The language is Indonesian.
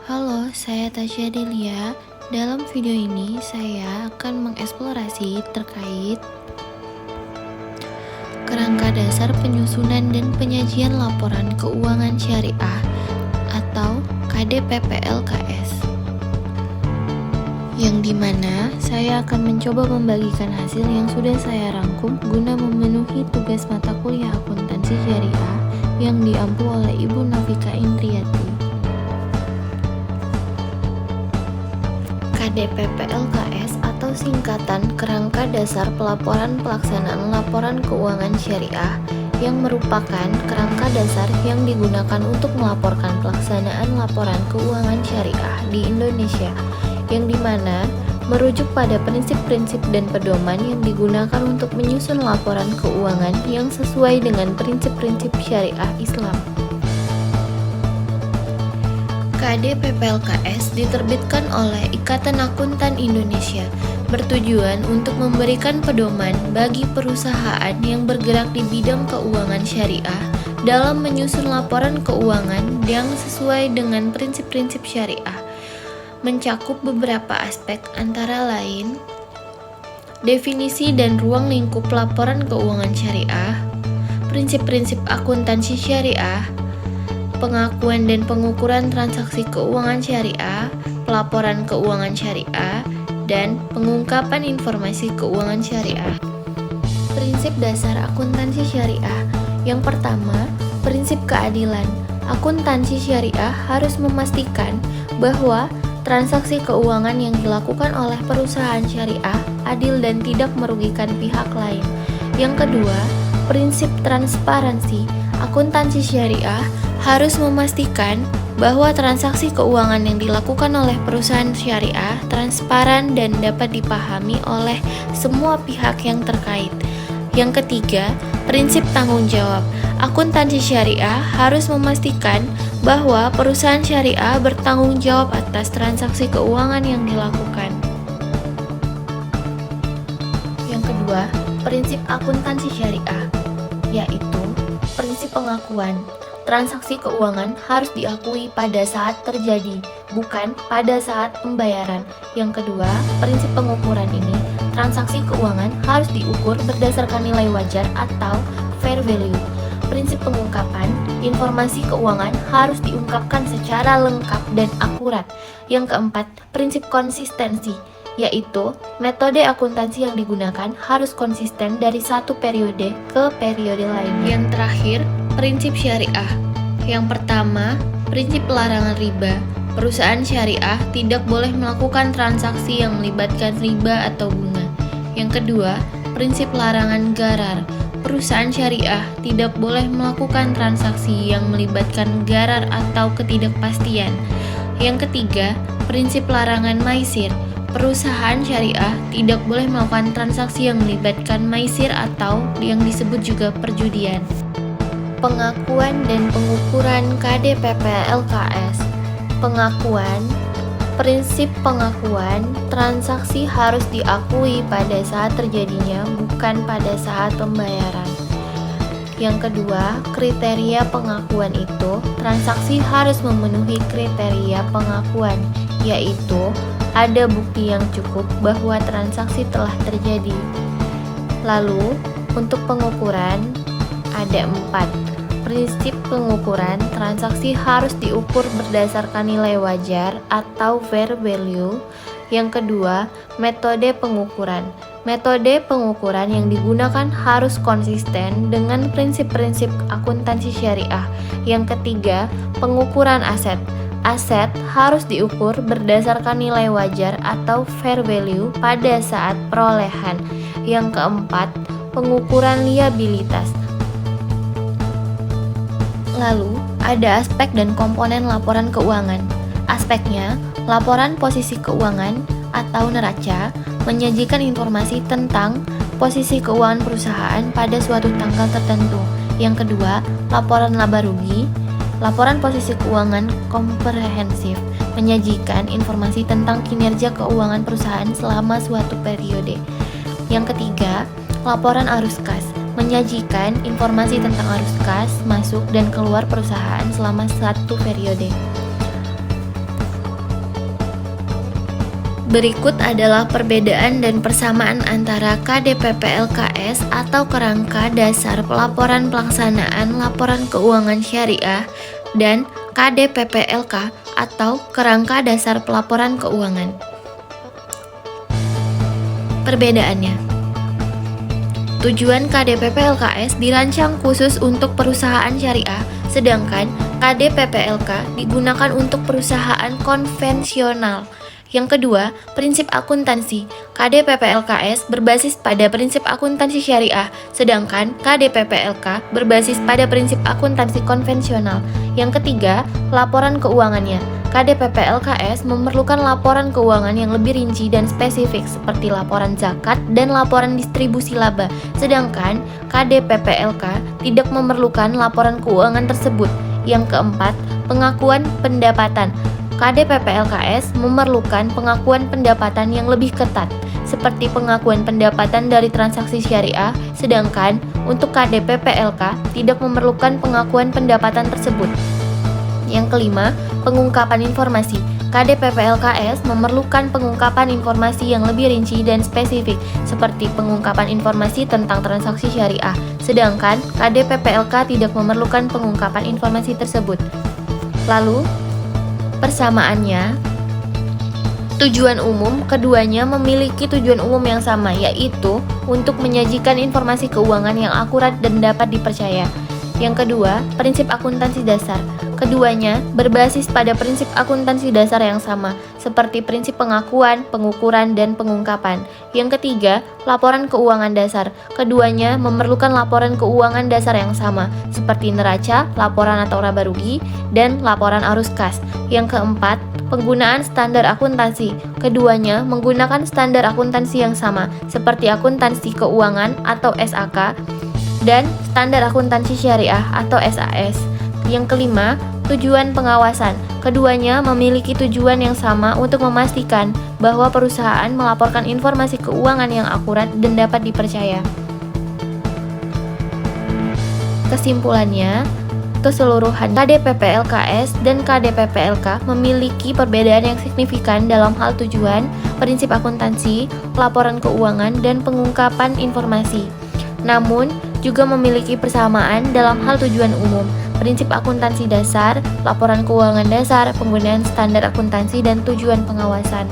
Halo, saya Tasya Delia. Dalam video ini, saya akan mengeksplorasi terkait kerangka dasar penyusunan dan penyajian laporan keuangan syariah atau KDPP-LKS, yang dimana saya akan mencoba membagikan hasil yang sudah saya rangkum guna memenuhi tugas mata kuliah akuntansi syariah yang diampu oleh Ibu Novika Indriati. KDPP-LKS atau singkatan Kerangka Dasar Pelaporan Pelaksanaan Laporan Keuangan Syariah, yang merupakan kerangka dasar yang digunakan untuk melaporkan pelaksanaan laporan keuangan syariah di Indonesia, yang dimana merujuk pada prinsip-prinsip dan pedoman yang digunakan untuk menyusun laporan keuangan yang sesuai dengan prinsip-prinsip syariah Islam. KDPP-LKS diterbitkan oleh Ikatan Akuntan Indonesia, bertujuan untuk memberikan pedoman bagi perusahaan yang bergerak di bidang keuangan syariah dalam menyusun laporan keuangan yang sesuai dengan prinsip-prinsip syariah, mencakup beberapa aspek antara lain definisi dan ruang lingkup laporan keuangan syariah, prinsip-prinsip akuntansi syariah, pengakuan dan pengukuran transaksi keuangan syariah, pelaporan keuangan syariah, dan pengungkapan informasi keuangan syariah. Prinsip dasar akuntansi syariah. Yang pertama, prinsip keadilan. Akuntansi syariah harus memastikan bahwa transaksi keuangan yang dilakukan oleh perusahaan syariah adil dan tidak merugikan pihak lain. Yang kedua, prinsip transparansi. Akuntansi syariah harus memastikan bahwa transaksi keuangan yang dilakukan oleh perusahaan syariah transparan dan dapat dipahami oleh semua pihak yang terkait. Yang ketiga, prinsip tanggung jawab. Akuntansi syariah harus memastikan bahwa perusahaan syariah bertanggung jawab atas transaksi keuangan yang dilakukan. Yang kedua, prinsip akuntansi syariah, yaitu prinsip pengakuan. Transaksi keuangan harus diakui pada saat terjadi, bukan pada saat pembayaran. Yang kedua, prinsip pengukuran ini, transaksi keuangan harus diukur berdasarkan nilai wajar atau fair value. Prinsip pengungkapan, informasi keuangan harus diungkapkan secara lengkap dan akurat. Yang keempat, prinsip konsistensi, yaitu metode akuntansi yang digunakan harus konsisten dari satu periode ke periode lainnya. Yang terakhir, prinsip syariah. Yang pertama, prinsip larangan riba. Perusahaan syariah tidak boleh melakukan transaksi yang melibatkan riba atau bunga. Yang kedua, prinsip larangan gharar. Perusahaan syariah tidak boleh melakukan transaksi yang melibatkan gharar atau ketidakpastian. Yang ketiga, prinsip larangan maisir. Perusahaan syariah tidak boleh melakukan transaksi yang melibatkan maisir atau yang disebut juga perjudian. Pengakuan dan pengukuran KDPP-LKS. Pengakuan. Prinsip pengakuan, transaksi harus diakui pada saat terjadinya, bukan pada saat pembayaran. Yang kedua, kriteria pengakuan itu, transaksi harus memenuhi kriteria pengakuan, yaitu ada bukti yang cukup bahwa transaksi telah terjadi. Lalu, untuk pengukuran, ada 4. Prinsip pengukuran, transaksi harus diukur berdasarkan nilai wajar atau fair value. Yang kedua, metode pengukuran. Metode pengukuran yang digunakan harus konsisten dengan prinsip-prinsip akuntansi syariah. Yang ketiga, pengukuran aset. Aset harus diukur berdasarkan nilai wajar atau fair value pada saat perolehan. Yang keempat, pengukuran liabilitas. Lalu, ada aspek dan komponen laporan keuangan. Aspeknya, laporan posisi keuangan atau neraca menyajikan informasi tentang posisi keuangan perusahaan pada suatu tanggal tertentu. Yang kedua, laporan laba rugi. Laporan posisi keuangan komprehensif menyajikan informasi tentang kinerja keuangan perusahaan selama suatu periode. Yang ketiga, laporan arus kas menyajikan informasi tentang arus kas masuk dan keluar perusahaan selama satu periode. Berikut adalah perbedaan dan persamaan antara KDP-PLKS atau Kerangka Dasar Pelaporan Pelaksanaan Laporan Keuangan Syariah dan KDP-PLK atau Kerangka Dasar Pelaporan Keuangan. Perbedaannya, tujuan KDP-PLKS dirancang khusus untuk perusahaan syariah, sedangkan KDP-PLK digunakan untuk perusahaan konvensional. Yang kedua, prinsip akuntansi. KDP-PLKS berbasis pada prinsip akuntansi syariah, sedangkan KDP-PLK berbasis pada prinsip akuntansi konvensional. Yang ketiga, laporan keuangannya. KDP-PLKS memerlukan laporan keuangan yang lebih rinci dan spesifik seperti laporan zakat dan laporan distribusi laba, sedangkan KDP-PLK tidak memerlukan laporan keuangan tersebut. Yang keempat, pengakuan pendapatan. KDP-PLKS memerlukan pengakuan pendapatan yang lebih ketat, seperti pengakuan pendapatan dari transaksi syariah, sedangkan untuk KDP-PLK tidak memerlukan pengakuan pendapatan tersebut. Yang kelima, pengungkapan informasi. KDP-PLKS memerlukan pengungkapan informasi yang lebih rinci dan spesifik, seperti pengungkapan informasi tentang transaksi syariah, sedangkan KDP-PLK tidak memerlukan pengungkapan informasi tersebut. Lalu, persamaannya, tujuan umum, keduanya memiliki tujuan umum yang sama, yaitu untuk menyajikan informasi keuangan yang akurat dan dapat dipercaya. Yang kedua, prinsip akuntansi dasar. Keduanya berbasis pada prinsip akuntansi dasar yang sama, seperti prinsip pengakuan, pengukuran, dan pengungkapan. Yang ketiga, laporan keuangan dasar. Keduanya memerlukan laporan keuangan dasar yang sama, seperti neraca, laporan atau laba rugi, dan laporan arus kas. Yang keempat, penggunaan standar akuntansi. Keduanya menggunakan standar akuntansi yang sama, seperti akuntansi keuangan atau SAK, dan standar akuntansi syariah atau SAS. Yang kelima, tujuan pengawasan. Keduanya memiliki tujuan yang sama untuk memastikan bahwa perusahaan melaporkan informasi keuangan yang akurat dan dapat dipercaya. Kesimpulannya, keseluruhan KDP-PLKS dan KDP-PLK memiliki perbedaan yang signifikan dalam hal tujuan, prinsip akuntansi, laporan keuangan, dan pengungkapan informasi. Namun, juga memiliki persamaan dalam hal tujuan umum, prinsip akuntansi dasar, laporan keuangan dasar, penggunaan standar akuntansi, dan tujuan pengawasan.